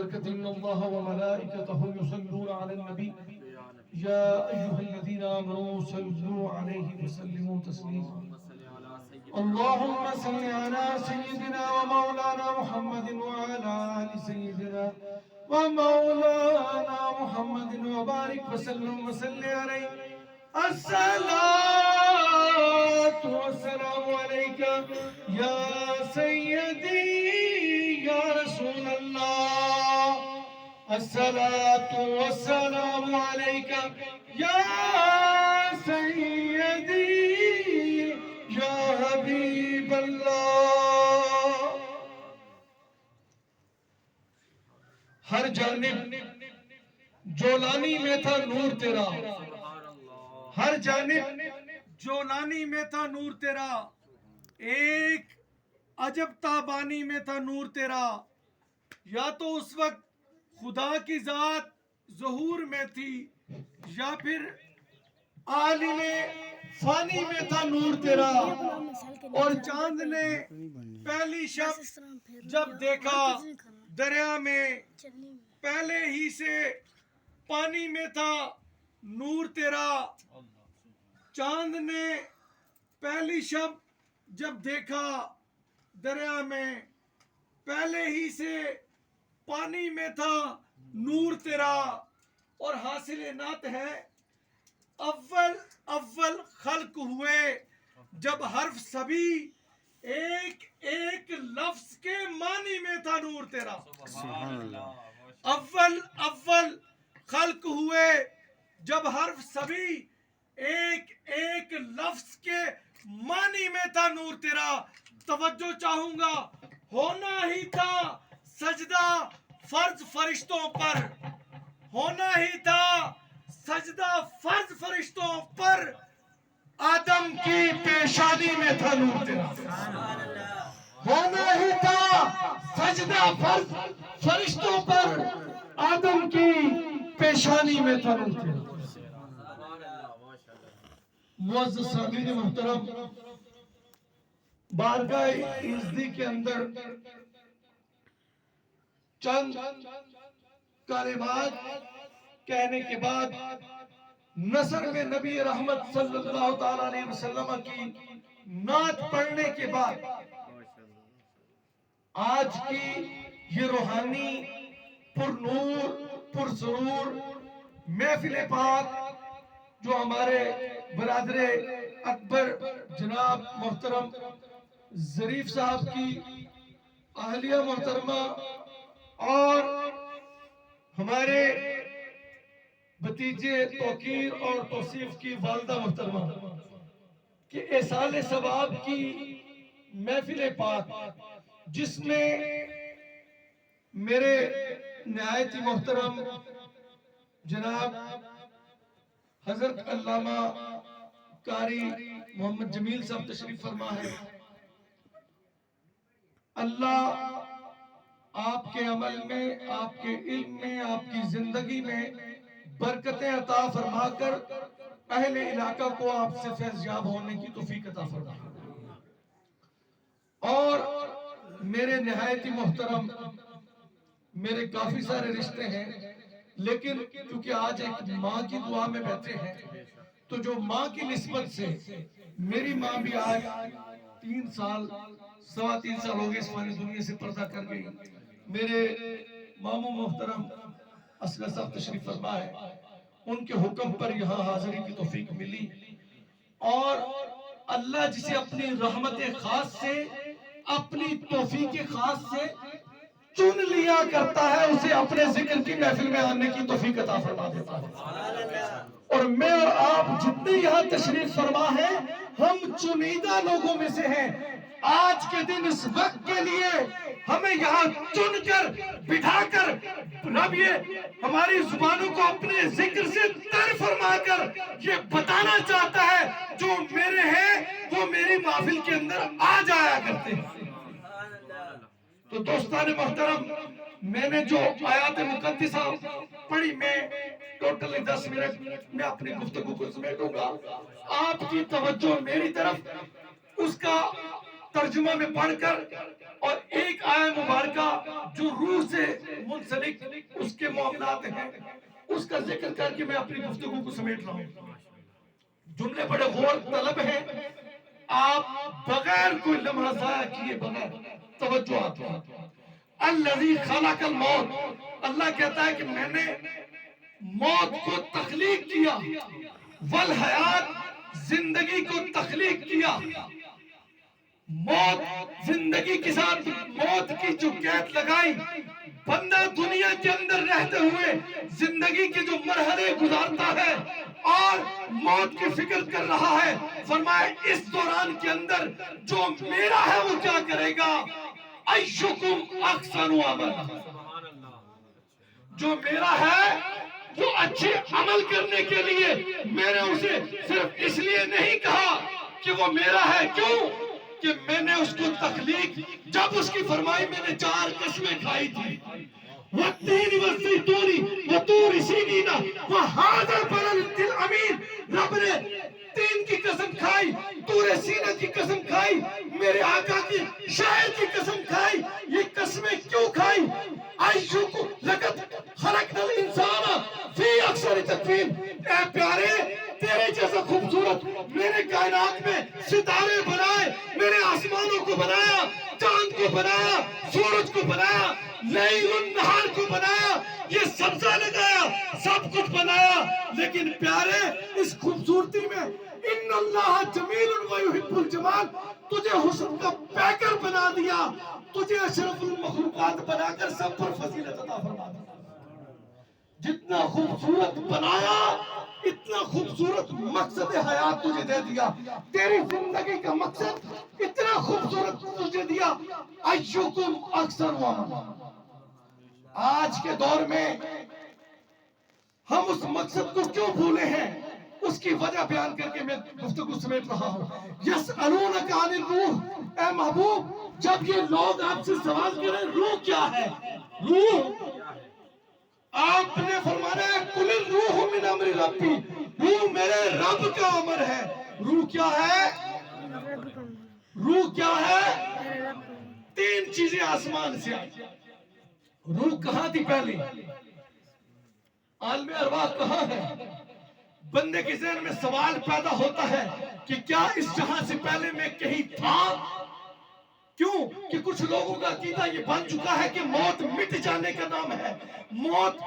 برکت ان اللہ وملائکتہ یصلون علی النبی یا ایہا الذین آمنوا صلوا علیہ وسلموا تسلیما اللہم صل علی سیدنا ومولانا محمد وعلی آل سیدنا ومولانا محمد وبارک وسلم وصلی علیہ الصلاة والسلام علیکہ یا سیدی یا رسول اللہ الصلاة والسلام علیکہ یا سیدی یا حبیب اللہ ہر جانب جولانی میں تھا نور تیرا ہر جانب جولانی میں تھا نور تیرا ایک عجب تابانی میں تھا نور تیرا یا تو اس وقت خدا کی ذات ظہور میں تھی یا پھر عالم فانی میں تھا نور تیرا اور چاند نے پہلی شب جب دیکھا دریا میں پہلے ہی سے پانی میں تھا نور تیرا چاند نے پہلی شب جب دیکھا دریا میں پہلے ہی سے پانی میں تھا نور تیرا اور حاصل نعت ہے اول اول خلق ہوئے جب حرف سبھی ایک ایک لفظ کے معنی میں تھا نور تیرا اول اول خلق ہوئے جب حرف سبھی ایک ایک لفظ کے معنی میں تھا نور تیرا توجہ چاہوں گا ہونا ہی تھا سجدہ فرض فرشتوں پر ہونا ہی تھا سجدہ فرض فرشتوں پر آدم کی پیشانی میں تھا نور تیرا ہونا ہی تھا سجدہ فرض فرشتوں پر آدم کی پیشانی میں تھا نور تیرا معزز سامعین محترم بارگاہ عزتی کے اندر چند کلمات کہنے کے بعد نثر میں نبی رحمت صلی اللہ تعالیٰ علیہ وسلم کی نعت پڑھنے کے بعد آج کی یہ روحانی پر نور پر سرور محفل پاک جو ہمارے برادر اکبر جناب محترم ظریف صاحب کی اہلیہ محترمہ اور ہمارے بھتیجے توقیر اور توصیف کی والدہ محترمہ کہ احسان ثواب کی محفل پاک جس میں میرے نہایت محترم جناب حضرت علامہ قاری محمد جمیل صاحب تشریف فرما ہے اللہ آپ کے عمل میں آپ کے علم میں آپ کی زندگی میں برکتیں عطا فرما کر اہل علاقہ کو آپ سے فیضیاب ہونے کی توفیق عطا فرما اور میرے نہایت محترم میرے کافی سارے رشتے ہیں لیکن کیونکہ آج ایک ماں کی دعا میں بیٹھے ہیں تو جو ماں کی نسبت سے میری ماں بھی آج 3 سال 3.25 سال ہو گئے اس فانی دنیا سے پردہ کر گئی میرے ماموں محترم اصغر صاحب تشریف فرما ہے ان کے حکم پر یہاں حاضری کی توفیق ملی اور اللہ جسے اپنی رحمت خاص سے اپنی توفیق خاص سے چن لیا کرتا ہے اسے اپنے ذکر کی محفل میں آنے کی توفیق عطا فرما دیتا ہے اور میں اور آپ جتنے یہاں تشریف فرما ہیں ہم چنیدہ لوگوں میں سے ہیں آج کے دن اس وقت کے لیے ہمیں یہاں چن کر بٹھا کر رب یہ ہماری زبانوں کو اپنے ذکر سے تر فرما کر یہ بتانا چاہتا ہے جو میرے ہیں وہ میری محفل کے اندر آ جایا کرتے ہیں تو دوستان محترم میں نے جو آیات مقدسہ پڑھی میں ٹوٹلی 10 منٹ میں اپنی گفتگو کو سمیٹوں گا آپ کی توجہ میری طرف اس کا ترجمہ میں پڑھ کر اور ایک آیہ مبارکہ جو روح سے منسلک اس کے معاملات ہیں اس کا ذکر کر کے میں اپنی گفتگو کو سمیٹ رہا ہوں. جملے بڑے غور طلب ہیں، آپ بغیر کوئی لمحہ ضائع کیے بغیر توجہ آتے ہیں. الذی خلق الموت، اللہ کہتا ہے کہ میں نے موت کو تخلیق کیا، والحیات، زندگی کو تخلیق کیا. موت زندگی کے ساتھ موت کی جو قید لگائی، بندہ دنیا کے اندر رہتے ہوئے زندگی کے جو مرحلے گزارتا ہے اور موت کی فکر کر رہا ہے، فرمایا اس دوران کے اندر جو میرا ہے وہ کیا کرے گا؟ ایشکم احسن عملا، جو میرا ہے جو اچھے عمل کرنے کے لیے میں نے اسے صرف اس لیے نہیں کہا کہ وہ میرا ہے. کیوں؟ کہ میں نے اس کو تخلیق، جب اس کی فرمائی میں نے 4 قسمیں کھائی تھی، وَالتِّينِ وَالزَّيْتُونِ وَطُورِ سِينِينَ وَهَٰذَا الْبَلَدِ الْأَمِينِ، رب نے 3 کی قسم کھائی، طور سینہ کی قسم کھائی، میرے آقا کی شہر کی قسم کھائی. یہ قسمیں کیوں کھائی؟ عیشکم لقد خلقنا الانسان فی احسن تقویم. اے پیارے، تیرے جیسا خوبصورت میں نے کائنات میں ستارے بنائے، میرے آسمانوں کو بنایا، چاند کو بنایا، سورج کو بنایا، لیل النہار کو بنایا، یہ سبزہ لگایا، سب کچھ بنایا. لیکن پیارے، اس خوبصورتی میں ان اللہ جمیل ویحب الجمال، تجھے حسن کا پیکر بنا دیا، تجھے اشرف المخلوقات بنا کر سب پر فضیلت عطا فرما دیا. جتنا خوبصورت بنایا اتنا خوبصورت مقصد حیات تجھے دے دیا. تیری زندگی کا مقصد اتنا خوبصورت تجھے دیا. ایشکم احسن عملا. آج کے دور میں ہم اس مقصد کو کیوں بھولے ہیں، اس کی وجہ بیان کر کے میں گفتگو سمیٹ رہا ہوں. یسألونک عن الروح، اے محبوب جب یہ لوگ آپ سے سوال کریں روح کیا ہے، روح، آپ نے فرمانا ہے قل الروح من امر ربی، روح میرے رب کا امر ہے. روح کیا ہے؟ روح کیا ہے؟ 3 چیزیں آسمان سے آئی. روح کہاں تھی پہلے؟ عالم ارواح کہاں ہے؟ بندے کے ذہن میں سوال پیدا ہوتا ہے کہ کیا اس جہاں سے پہلے میں کہیں تھا؟ کیوں کہ کچھ لوگوں کا عقیدہ یہ بن چکا ہے کہ موت مٹ جانے کا نام ہے، موت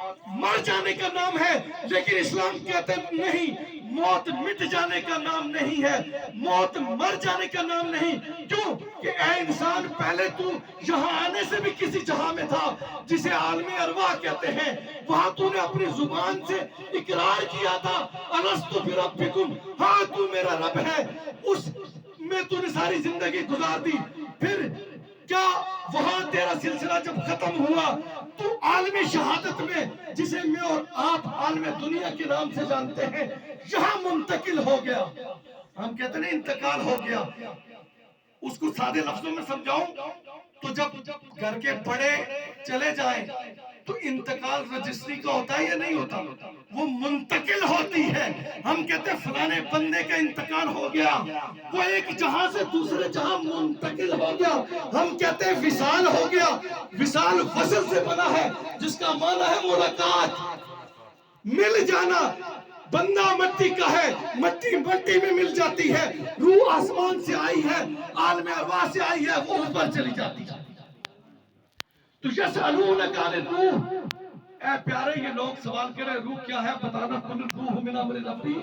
مر جانے کا نام ہے. لیکن اسلام کہتے ہیں نہیں، موت مٹ جانے کا نام نہیں ہے، موت مر جانے کا نام نہیں. کیوں کہ اے انسان، پہلے تو یہاں آنے سے بھی کسی جہاں میں تھا جسے عالم ارواح کہتے ہیں. وہاں تو نے اپنی زبان سے اقرار کیا تھا الستو بربکم، ہاں تو میرا رب ہے. اس میں تو نے ساری زندگی گزار دی. پھر کیا وہاں تیرا سلسلہ جب ختم ہوا تو عالم شہادت میں، جسے میں اور آپ عالم دنیا کے نام سے جانتے ہیں، یہاں منتقل ہو گیا. ہم کہتے ہیں انتقال ہو گیا. اس کو سادے لفظوں میں سمجھاؤں تو جب گھر کے بڑے چلے جائیں تو انتقال رجسٹری کا ہوتا ہے یا نہیں ہوتا؟ وہ منتقل ہوتی ہے. ہم کہتے ہیں فلانے بندے کا انتقال ہو گیا، وہ ایک جہاں سے دوسرے جہاں منتقل ہو گیا. ہم کہتے ہیں وصال ہو گیا. وصال وصل سے بنا ہے جس کا معنی ہے ملاقات، مل جانا. بندہ مٹی کا ہے، مٹی مٹی میں مل جاتی ہے. روح آسمان سے آئی ہے، عالم ارواح سے آئی ہے، وہ اوپر چلی جاتی ہے. تو یسألونک عن الروح، اے پیارے یہ لوگ سوال کریں روح کیا ہے، بتانا قل الروح من امر ربی،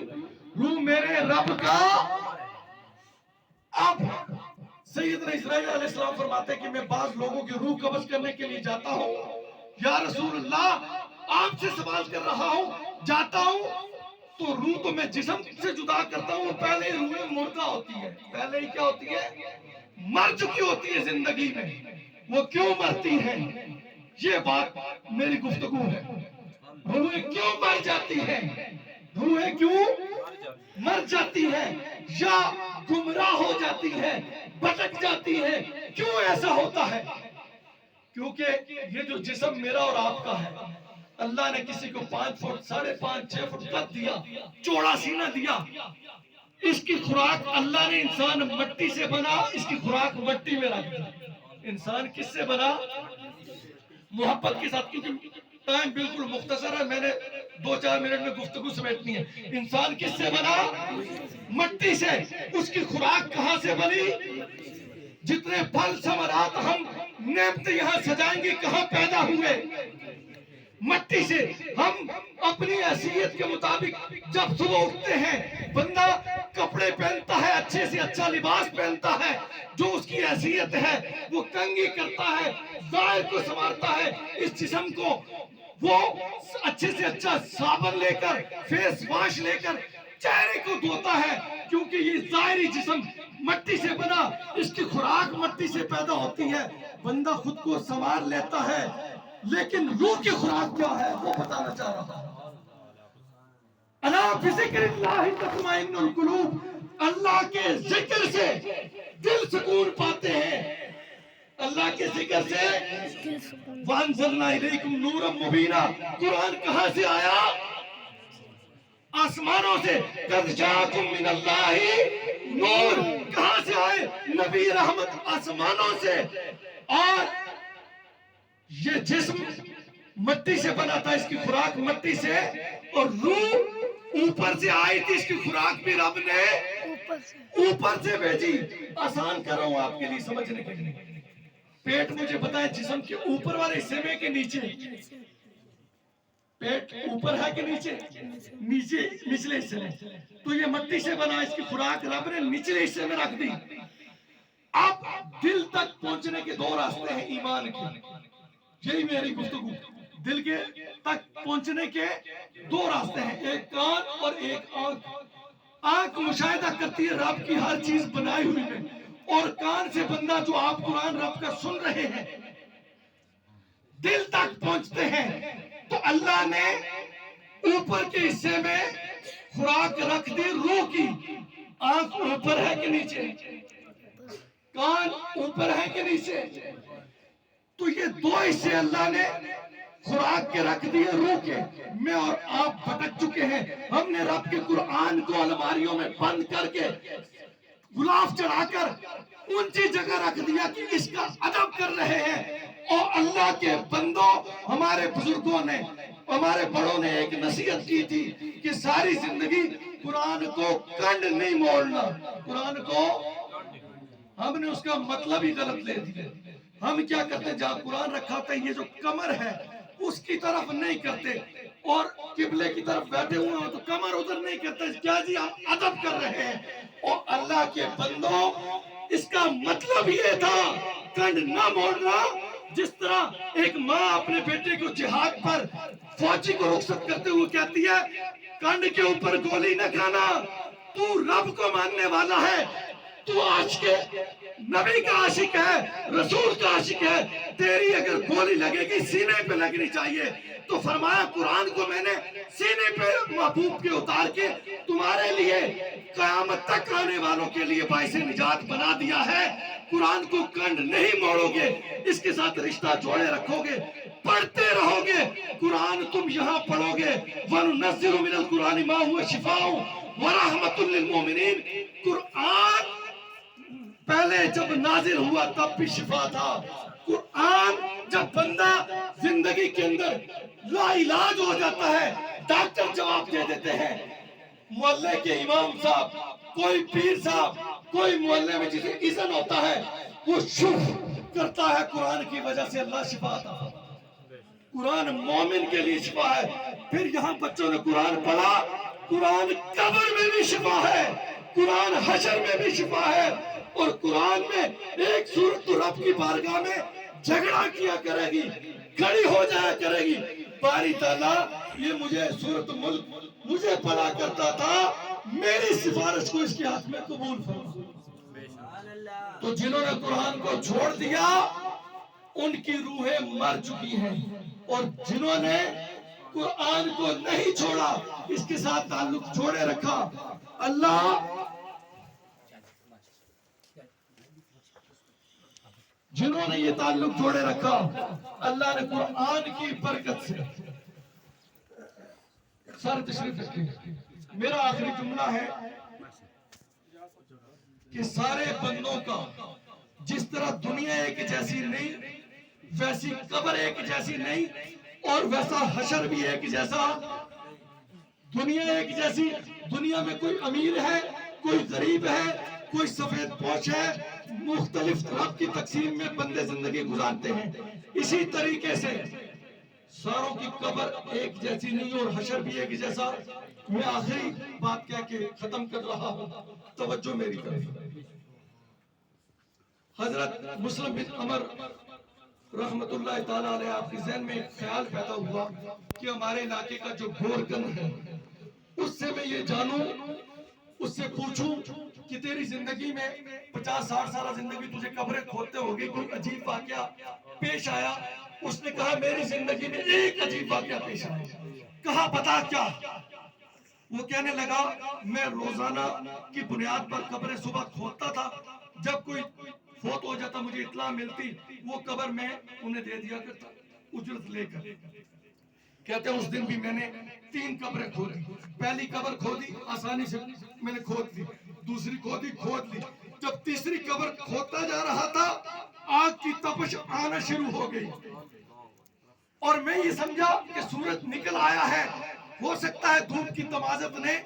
روح میرے رب کا. اب سیدنا اسرائیل علیہ السلام فرماتے ہیں کہ میں بعض لوگوں کی روح قبض کرنے کے لیے جاتا ہوں. یا رسول اللہ، آپ سے سوال کر رہا ہوں، جاتا ہوں تو روح تو میں جسم سے جدا کرتا ہوں. پہلے روح مردہ ہوتی ہے، پہلے ہی کیا ہوتی ہے؟ مر چکی ہوتی ہے زندگی میں. وہ کیوں مرتی ہے؟ یہ بات میری گفتگو ہے. روحیں کیوں مر جاتی ہیں؟ روحیں کیوں مر جاتی ہیں یا گمراہ ہو جاتی ہیں، بھٹک جاتی ہیں؟ کیوں ایسا ہوتا ہے؟ کیونکہ یہ جو جسم میرا اور آپ کا ہے، اللہ نے کسی کو 5 فٹ 5.5 6 فٹ قد دیا، چوڑا سینہ دیا. اس کی خوراک اللہ نے انسان مٹی سے بنا، اس کی خوراک مٹی میں رکھ دی۔ انسان کس سے بنا؟ محبت کے ساتھ، کیونکہ ٹائم بالکل مختصر ہے، میں نے 2-4 منٹ میں گفتگو سمیٹنی ہے۔ انسان کس سے بنا؟ مٹی سے۔ اس کی خوراک کہاں سے بنی؟ جتنے پھل ثمرات ہم نعمتیں یہاں سجائیں گے کہاں پیدا ہوئے؟ مٹی سے۔ ہم اپنی حیثیت کے مطابق جب صبح اٹھتے ہیں، بندہ کپڑے پہنتا ہے، اچھے سے اچھا لباس پہنتا ہے، جو اس کی حیثیت ہے وہ کنگھی کرتا ہے، ظاہر کو سنوارتا ہے، اس جسم کو وہ اچھے سے اچھا صابن لے کر، فیس واش لے کر چہرے کو دھوتا ہے، کیونکہ یہ ظاہری جسم مٹی سے بنا، اس کی خوراک مٹی سے پیدا ہوتی ہے۔ بندہ خود کو سنوار لیتا ہے، لیکن روح کی خوراک کیا ہے وہ بتانا چاہ رہا ہے۔ الا بذکر اللہ تطمئن القلوب، اللہ کے ذکر سے دل سکون پاتے ہیں، اللہ کے ذکر سے۔ وانزلنا الیکم نورا مبینا، قرآن کہاں سے آیا؟ آسمانوں سے۔ قد جاءکم من اللہ نور، کہاں سے آئے؟ نبی رحمت آسمانوں سے۔ اور یہ جسم مٹی سے بنا تھا، اس کی خوراک مٹی سے، اور روح اوپر سے آئی تھی، اس کی خوراک بھی رب نے اوپر سے بھیجی۔ آسان کر رہا ہوں آپ کے لیے سمجھنے کے لیے۔ پیٹ مجھے بتائیں جسم کے اوپر والے حصے میں کہ نیچے؟ پیٹ اوپر ہے کہ نیچے؟ نیچے، نچلے حصے میں۔ تو یہ مٹی سے بنا، اس کی خوراک رب نے نچلے حصے میں رکھ دی۔ اب دل تک پہنچنے کے 2 راستے ہیں ایمان کے، یہی میری گفتگو۔ دل کے تک پہنچنے کے 2 راستے ہیں، ایک کان اور ایک آنکھ۔ آنکھ مشاہدہ کرتی ہے رب کی ہر چیز بنائی ہوئی میں، اور کان سے بندہ جو آپ قرآن رب کا سن رہے ہیں، دل تک پہنچتے ہیں۔ تو اللہ نے اوپر کے حصے میں خوراک رکھ دی روح کی۔ آنکھ اوپر ہے کہ نیچے؟ کان اوپر ہے کہ نیچے؟ تو یہ 2 حصے اللہ نے خوراک کے رکھ دیے روح کے۔ میں اور آپ بھٹک چکے ہیں، ہم نے رب کے قرآن کو الماریوں میں بند کر کے، غلاف چڑھا کر اونچی جگہ رکھ دیا کہ اس کا ادب کر رہے ہیں۔ اور اللہ کے بندوں، ہمارے بزرگوں نے، ہمارے بڑوں نے ایک نصیحت کی تھی کہ ساری زندگی قرآن کو کنڈ نہیں موڑنا۔ قرآن کو ہم نے اس کا مطلب ہی غلط لے دیا۔ ہم کیا کرتے ہیں، جہاں قرآن رکھا ہوتا ہے یہ جو کمر ہے اس کی طرف نہیں کرتے، اور قبلے کی طرف بیٹھے ہوئے ہوں تو کمر ادھر نہیں کرتے، کیا جی ہم ادب کر رہے ہیں۔ اور اللہ کے بندوں، اس کا مطلب یہ تھا کنڈ نہ موڑنا۔ جس طرح ایک ماں اپنے بیٹے کو جہاد پر فوجی کو رخصت کرتے ہوئے کہتی ہے کنڈ کے اوپر گولی نہ کھانا، تو رب کو ماننے والا ہے، تو عاشق نبی کا عاشق ہے، رسول کا عاشق ہے، تیری اگر گولی لگے گی سینے پہ لگنی چاہیے۔ تو فرمایا قرآن کو میں نے سینے پہ محبوب کے اتار کے تمہارے لیے قیامت تک آنے والوں کے لیے باعث نجات بنا دیا ہے۔ قرآن کو کنڈ نہیں موڑو گے، اس کے ساتھ رشتہ جوڑے رکھو گے، پڑھتے رہو گے۔ قرآن تم یہاں پڑھو گے، وَنُنَزِّلُ مِنَ الْقُرْآنِ مَا هُوَ شِفَاءٌ وَرَحْمَةٌ لِّلْمُؤْمِنِينَ۔ قرآن پہلے جب نازل ہوا تب بھی شفا تھا۔ قرآن جب بندہ زندگی کے اندر لا علاج ہو جاتا ہے، ڈاکٹر جواب دے دیتے ہیں۔ محلے کے امام صاحب، کوئی پیر صاحب، کوئی محلے میں جسے اذن ہوتا ہے وہ شف کرتا ہے، قرآن کی وجہ سے اللہ شفا عطا کرتا ہے۔ قرآن مومن کے لیے شفا ہے۔ پھر یہاں بچوں نے قرآن پڑھا، قرآن قبر میں بھی شفا ہے، قرآن حشر میں بھی شفا ہے، اور قرآن میں ایک سورت تو رب کی بارگاہ میں جھگڑا کیا کرے گی، کھڑی ہو جایا کرے گی، باری تعالیٰ یہ مجھے سورت ملک مجھے پڑھا کرتا تھا، میری سفارش کو اس کے ہاتھ میں قبول فرما۔ تو جنہوں نے قرآن کو چھوڑ دیا ان کی روحیں مر چکی ہیں، اور جنہوں نے قرآن کو نہیں چھوڑا، اس کے ساتھ تعلق چھوڑے رکھا، اللہ جنہوں نے یہ تعلق جوڑے رکھا، اللہ نے قرآن کی برکت سے سر تشریف رکھیں۔ میرا آخری جملہ ہے، کہ سارے بندوں کا جس طرح دنیا ایک جیسی نہیں، ویسی قبر ایک جیسی نہیں، اور ویسا حشر بھی ایک جیسا، دنیا ایک جیسی، دنیا میں کوئی امیر ہے، کوئی غریب ہے، کوئی سفید پوش ہے، مختلف رب کی تقسیم میں بندے زندگی گزارتے ہیں. اسی طریقے سے ساروں کی قبر ایک جیسی نہیں اور حشر بھی ایک جیسا. میں آخری بات کہہ کے ختم کر رہا ہوں، توجہ میری طرف. حضرت مسلم بن عمر رحمت اللہ تعالیٰ علیہ، آپ کے ذہن میں ایک خیال پیدا ہوا کہ ہمارے علاقے کا جو گورکن ہے، اس سے میں یہ جانوں، اس سے پوچھوں کہ تیری زندگی میں 50-60 سالہ زندگی تجھے قبریں کھودتے ہوگی، کوئی عجیب واقعہ پیش آیا؟ اس نے کہا میری زندگی میں ایک عجیب واقعہ پیش آیا. کہا بتا کیا؟ وہ کہنے لگا میں روزانہ کی بنیاد پر قبریں صبح کھودتا تھا، جب کوئی فوت ہو جاتا مجھے اطلاع ملتی، وہ قبر میں انہیں دے دیا کرتا اجرت لے کر. کہتے ہیں اس دن بھی میں نے 3 قبریں کھودی. پہلی قبر کھودی آسانی سے میں نے کھود لی، دوسری کھودی کھود لی. جب تیسری قبر کھودتا جا رہا تھا آگ کی تپش آنا شروع ہو گئی، اور میں یہ سمجھا کہ سورج نکل آیا ہے، ہو سکتا ہے دھوپ کی تمازت نے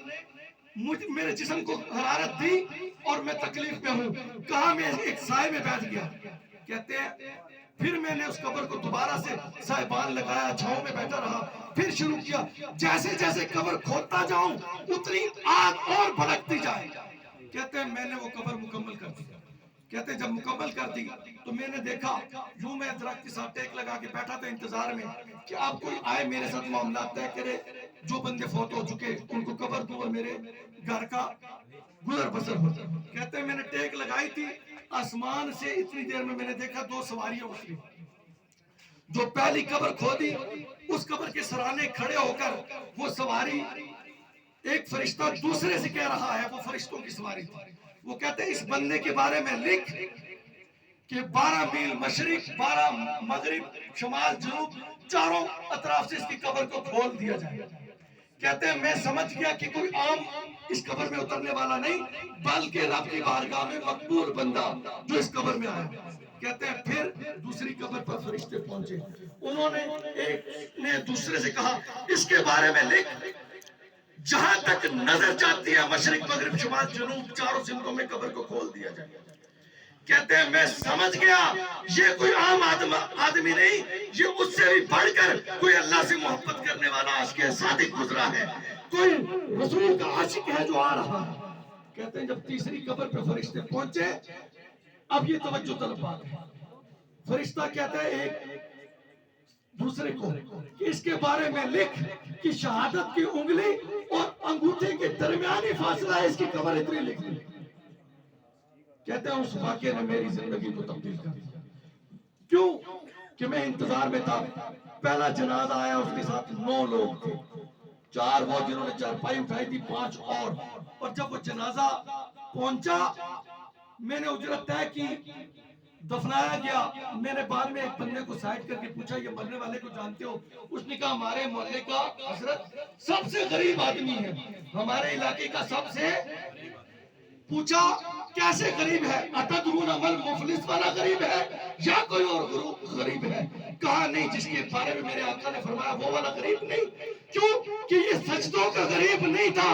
میرے جسم کو حرارت دی اور میں تکلیف میں ہوں. کہاں میں ایک سائے میں بیٹھ گیا. کہتے ہیں پھر میں نے اس قبر کو دوبارہ سے سائبان لگایا، چھاؤں میں بیٹھا رہا. پھر شروع کیا، جیسے جیسے قبر کھودتا جاؤں اتنی آگ اور بھڑکتی جائے. کہتے ہیں میں نے وہ قبر مکمل کر دی. کہتے ہیں جب مکمل کر دی تو میں نے دیکھا، یوں میں درخت کے ساتھ ٹیک لگا کے بیٹھا تھا انتظار میں کہ آپ کوئی آئے میرے ساتھ معاملات طے کرے، جو بندے فوت ہو چکے ان کو قبر دوں اور میرے گھر کا گزر بسر ہو. کہتے ہیں میں نے ٹیک لگائی تھی، آسمان سے اتنی دیر میں نے دیکھا 2 سواریاں اتری. جو پہلی قبر کھودی اس قبر کے سرانے کھڑے ہو کر وہ سواری، ایک فرشتہ دوسرے سے کہہ رہا ہے، وہ فرشتوں کی سواری تھی. وہ کہتے ہیں اس بندے کے بارے میں لکھ کہ 12 میل مشرق، 12 مغرب، شمال، جنوب، چاروں اطراف سے اس کی قبر کو کھول دیا جائے. کہتے ہیں میں سمجھ گیا کہ کوئی عام اس قبر میں اترنے والا نہیں، بلکہ رب کی بارگاہ میں مقبول بندہ جو اس قبر میں آیا. کہتے ہیں پھر دوسری قبر پر فرشتے پہنچے، انہوں نے ایک نے دوسرے سے کہا اس کے بارے میں لکھ جہاں تک نظر جاتی ہے مشرق، مغرب، شمال، جنوب، چاروں سمتوں میں قبر کو کھول دیا جائے. کہتے ہیں میں سمجھ گیا یہ کوئی عام آدمی نہیں، یہ اس سے بھی بڑھ کر کوئی اللہ سے محبت کرنے والا عاشق صادق گزرا ہے، کوئی رسول کا عاشق ہے جو آ رہا ہے. کہتے ہیں جب تیسری قبر پہ فرشتے پہنچے، اب یہ توجہ طلب بات ہے. فرشتہ کہتا ہے ایک دوسرے کو کہ اس کے بارے میں لکھ کہ شہادت کی انگلی اور انگوٹھے کے درمیانی فاصلہ ہے، اس کی قبر اتنی لکھ دی. کہتے ہیں اس واقعے نے میری زندگی کو تبدیل کر دیا. کیوں کہ میں انتظار میں تھا. پہلا جنازہ آیا، اس کے ساتھ 9 لوگ تھے، 4 وہ جنہوں نے چارپائی اٹھائی تھی، 5 اور جب وہ جنازہ پہنچا میں نے اجرت طے کی، دفنایا گیا. میں نے بعد میں ایک بندے کو سائڈ کر کے پوچھا یہ مرنے والے کو جانتے ہو؟ اس نے کہا ہمارے محلے کا حضرت سب سے غریب آدمی ہے، ہمارے علاقے کا سب سے. پوچھا کیسے غریب ہے؟ اتدرون من مفلس والا غریب ہے یا کوئی اور غریب ہے؟ کہا نہیں، جس کے بارے میں میرے آقا نے فرمایا وہ والا غریب نہیں. کیوں کہ یہ سجدوں کا غریب نہیں تھا،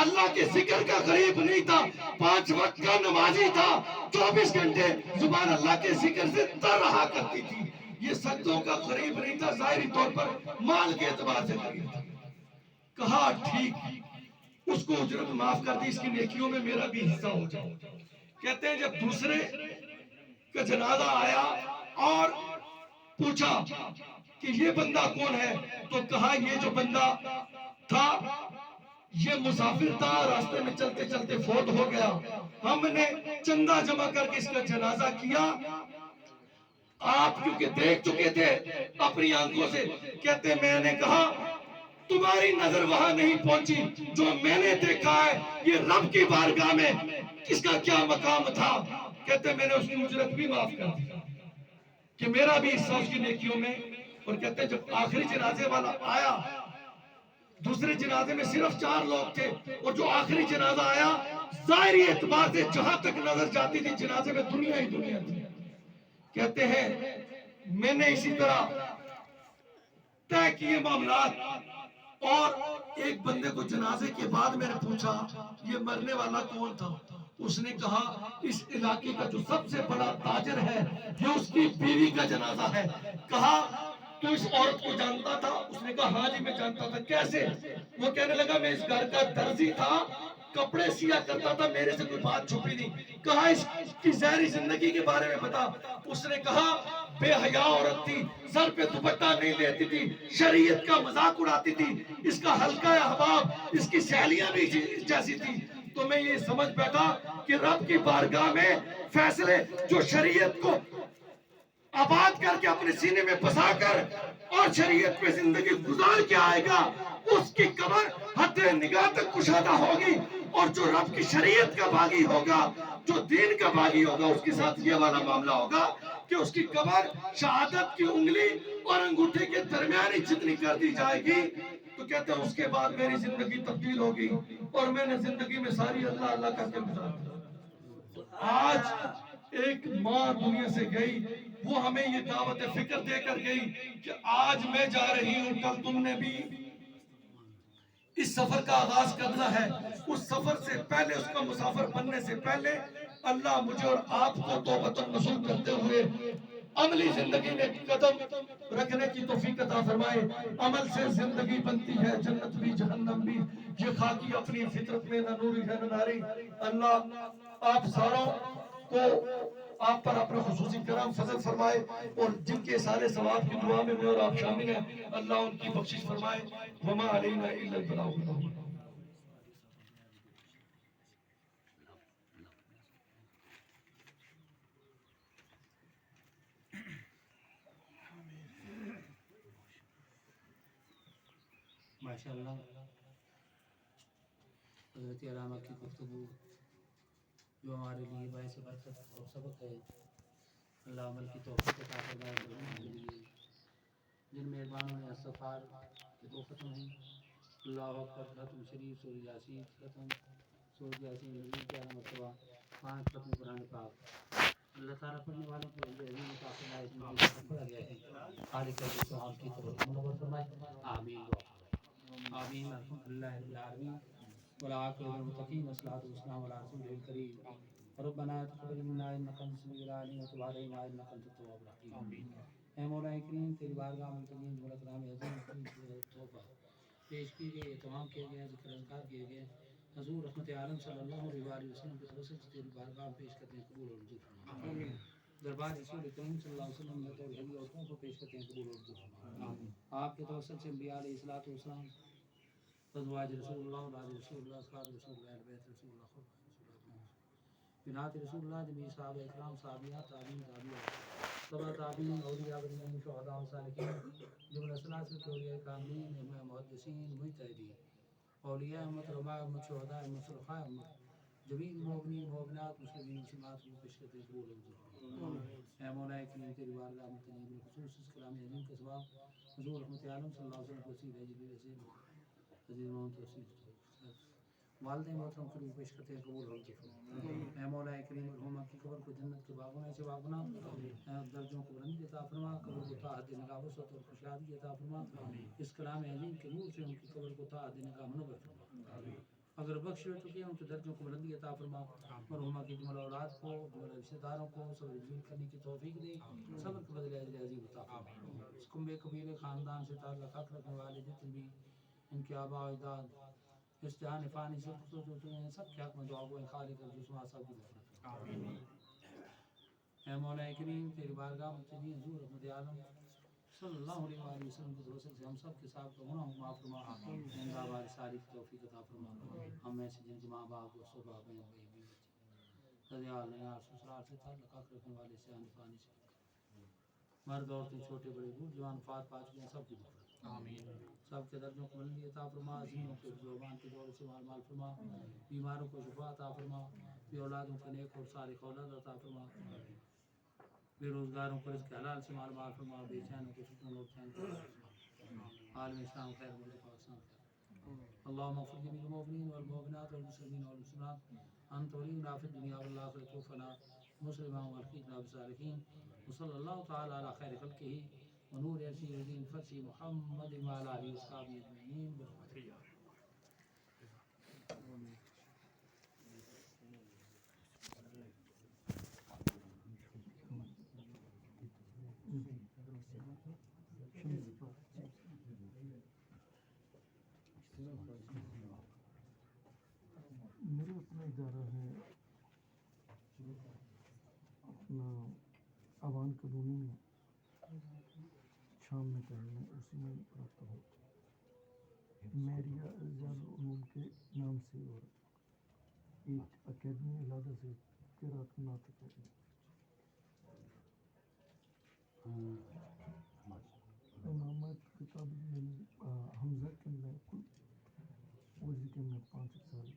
اللہ کے ذکر کا غریب نہیں تھا، 5 وقت کا نمازی تھا، 24 گھنٹے زبان اللہ کے ذکر سے تر رہا کرتی تھی. یہ سجدوں کا غریب نہیں تھا، ظاہری طور پر مال کے اعتبار سے غریب تھا. کہا ٹھیک، اس کو اجرت معاف کر دی، اس کی نیکیوں میں میرا بھی حصہ ہو جائے. کہتے ہیں جب دوسرے کا جنازہ آیا اور پوچھا کہ یہ بندہ کون ہے، تو کہا یہ جو بندہ تھا یہ مسافر تھا، راستے میں چلتے چلتے فوت ہو گیا، ہم نے چندہ جمع کر کے اس کا جنازہ کیا. آپ کیونکہ دیکھ چکے تھے اپنی آنکھوں سے. کہتے میں نے کہا تمہاری نظر وہاں نہیں پہنچی، جو میں نے دیکھا ہے یہ رب کی بارگاہ میں کس کا کیا مقام تھا. کہتے میں نے اس کی اجرت بھی معاف کر دی کہ میرا بھی حصہ اس کی نیکیوں میں. اور کہتے جب آخری جنازے والا آیا، دوسرے جنازے میں صرف 4 لوگ تھے، اور جو آخری جنازہ آیا ظاہری اعتبار سے جہاں تک نظر جاتی تھی جنازے میں دنیا ہی دنیا تھی. کہتے ہیں میں نے اسی طرح طے کیے معاملات، اور ایک بندے کو جنازے کے بعد میں نے پوچھا یہ مرنے والا کون تھا. اس نے کہا اس علاقے کا جو سب سے بڑا تاجر ہے یہ اس کی بیوی کا جنازہ ہے. کہا تو اس عورت کو جانتا تھا؟ اس نے کہا ہاں جی میں جانتا تھا. کیسے؟ وہ کہنے لگا میں اس گھر کا درزی تھا، کپڑے سیا کرتا تھا، میرے سے کوئی بات چھپی نہیں. کہا اس کی ظاہری زندگی کے بارے میں بتا. اس نے کہا بے حیا عورت تھی، سر پہ دوپٹہ نہیں لیتی تھی، شریعت کا مذاق اڑاتی تھی، اس کا حلقہ احباب اس کی سہیلیاں بھی جیسی تھی. تو میں یہ سمجھ بیٹھا کہ رب کی بارگاہ میں فیصلے جو شریعت کو آباد کر کے اپنے سینے میں بسا کر اور شریعت پہ زندگی گزار کے آئے گا اس کی قبر حد نگاہ تک کشادہ ہوگی، اور جو رب کی شریعت کا باغی ہوگا، جو دین کا باغی ہوگا، اس کے ساتھ یہ والا معاملہ ہوگا کہ اس کی قبر شہادت کی انگلی اور انگوٹھے کے درمیان ہی جتنی کر دی جائے گی. تو کہتے ہیں اس کے بعد میری زندگی تبدیل ہوگی اور میں نے زندگی میں ساری اللہ اللہ کر کے گزار دی. تو آج ایک ماں دنیا سے گئی، وہ ہمیں یہ دعوت فکر دے کر گئی کہ آج میں جا رہی ہوں، کل تم نے بھی اس سفر کا آغاز کرنا ہے. اس سفر سے پہلے، اس کا مسافر بننے سے پہلے اللہ مجھے اور آپ کو توبۃ النصوح کرتے ہوئے عملی زندگی میں قدم رکھنے کی توفیق عطا فرمائے. عمل سے زندگی بنتی ہے، جنت بھی جہنم بھی، یہ خاکی اپنی فطرت میں نہ نوری ہے نہ ناری. اللہ آپ ساروں کو آپ پر اپنا خصوصی کرم فضل فرمائے، اور جن کے سارے ثواب کی دعا میں اور آپ شامل ہیں اللہ ان کی بخشش فرمائے. وما علینا الا البلاغ المبین. ماشاءاللہ حضرت علامہ کی گفتگو جو ہمارے لیے باعث برکت اور سبق ہے، اللہ عمل کی توفیق عطا فرمائے. کے لیے جن مہربانوں نے استغفار کے دو ختم ہیں، اللہ اکبر ختم شریف، سورہ یاسین ختم، سورہ یاسین نبی 11 مرتبہ، 5 ختم قرآن پاک. اللہ تعالیٰ پڑھنے والوں کو عظیم عطا فرمائے. اس میں جو پڑھا گیا ہے خالق السماوات کی طرف منور فرمائے. آمین آمین. الحمدللہ رب العالمین والعاقبۃ للمتقین والصلاۃ والسلام علی رسول الکریم. ربنا تقبل منا انک انت السمیع العلیم وتب علینا انک انت التواب الرحیم. اے مولا کریم تیری بارگاہ میں تجین جملہ کرام عظیم کی توبہ پیش کی گئی، تمام کیے گئے، ذکر اذکار کیے گئے، حضور رحمت عالم صلی اللہ علیہ وسلم کے توسل سے تیری بارگاہ میں پیش کرتے ہیں، قبول اور منظور فرما. دربار رسول کریم صلی اللہ علیہ وسلم میں توحیدی عورتوں کو پیش کرتے ہیں، قبول اور منظور فرما. آپ کے توسل سے انبیاء علیہ الصلوۃ والسلام، ازواج رسول اللہ، اولاد رسول اللہ، اصحاب رسول اللہ، اہل بیت رسول اللہ، خلفائے رسول اللہ، بنات رسول اللہ، جمیع صحابہ اکرام، صحابیات، تابعین، تابعات، تبع تابعین، اولیاء والدین، شہداء و صالحین، جملہ ثلاثہ کے اولیاء کاملین، ائمہ محدثین، مجتہدین، اولیاء امت، علماء امت، شہداء امت، صلحاء امت، جمیع مومنین مومنات، مسلمین مسلمات کو پیش کرتے ہیں، قبول و منظور فرما. اے مولا کریم تیری بارگاہ میں تجین بالخصوص اس کلام عظیم کا ثواب حضور رحمت عالم صلی اللہ علیہ وسلم کو وسیلہ جلیل عظیم عزیز و توصیف والدین محترم کو بھی پیش کرتے ہیں، قبول اور منظور فرما. اے مولا کریم مرحومہ کی قبر کو جنت کے باغوں میں سے باغ بنا، درجوں کو بلندی عطا فرما، قبر کو طاعت نگاہ وسعت اور خوشحالی عطا فرما. اس کلام عظیم کے نور سے ان کی قبر کو طاعت نگاہ منور فرما. اگر بخش ہو چکے ہیں ان کے درجوں کو بلندی عطا فرما. مرحومہ کی جملہ اولاد کو، جملہ رشتہ داروں کو صبر جمیل کرنے کی توفیق دے، صبر کے بدلے اجر عظیم عطا فرما. اس کنبے قبیلے خاندان سے تعلق حق رکھنے والے جتنے بھی ان کے آباء و اجداد اس جہان فانی سے رخصت ہو چکے ہیں، سب کے حق میں دعا گو خالق الجسمہ سب کی مغفرت فرما. اے مولا کریم تیری بارگاہ میں تجین حضور رحمت عالم صلی اللہ علیہ وآلہ وسلم کے توسل سے ہم سب کے ساتھ گناہوں کو معاف فرما، زندہ باد ساری کی توفیق عطا فرما. ہم میں سے جن کے ماں باپ و صحبہ بہن بھائی بچے دجال نیار سسرال سے تعلق حق رکھنے والے سے جہان فانی سے مرد عورتیں چھوٹے بڑے بوڑھ جوان وفات پا چکے ہیں، سب کی مغفرت آمین. سب کے درجوں کو بلندی عطا فرما، عظیموں کے زبان کے دولت سے مال مال فرما، بیماروں کو شفا عطا فرما، بے اولادوں کو نیک اور صالح اولاد عطا فرما، بے روزگاروں کو رزق حلال سے مال مال فرما، بے چینوں کو سکون اور چین عطا فرما. عالم اسلام خیر، ملک پاکستان خیر. اللهم اغفر جميع المؤمنين والمؤمنات والمسلمين والمسلمات أنت ولينا في الدنيا والآخرة توفنا مسلما والحقنا بالصالحين وصلى الله تعالى على خير خلقه ونور يسير الدين فتح محمد وعلى آله وصحبه أجمعين بالفاتحة. میرا اپنا ادارہ ہے اپنا عوان کالونی میں شام میں ٹائم میں اسی میں پڑھاتا ہوں میریا ریاض العلوم کے نام سے اور ایک اکیڈمی علیحدہ سے قرأت نعت اکیڈمی امامت کتاب میں حمزہ کے میں کل وزی کے میں 5 سال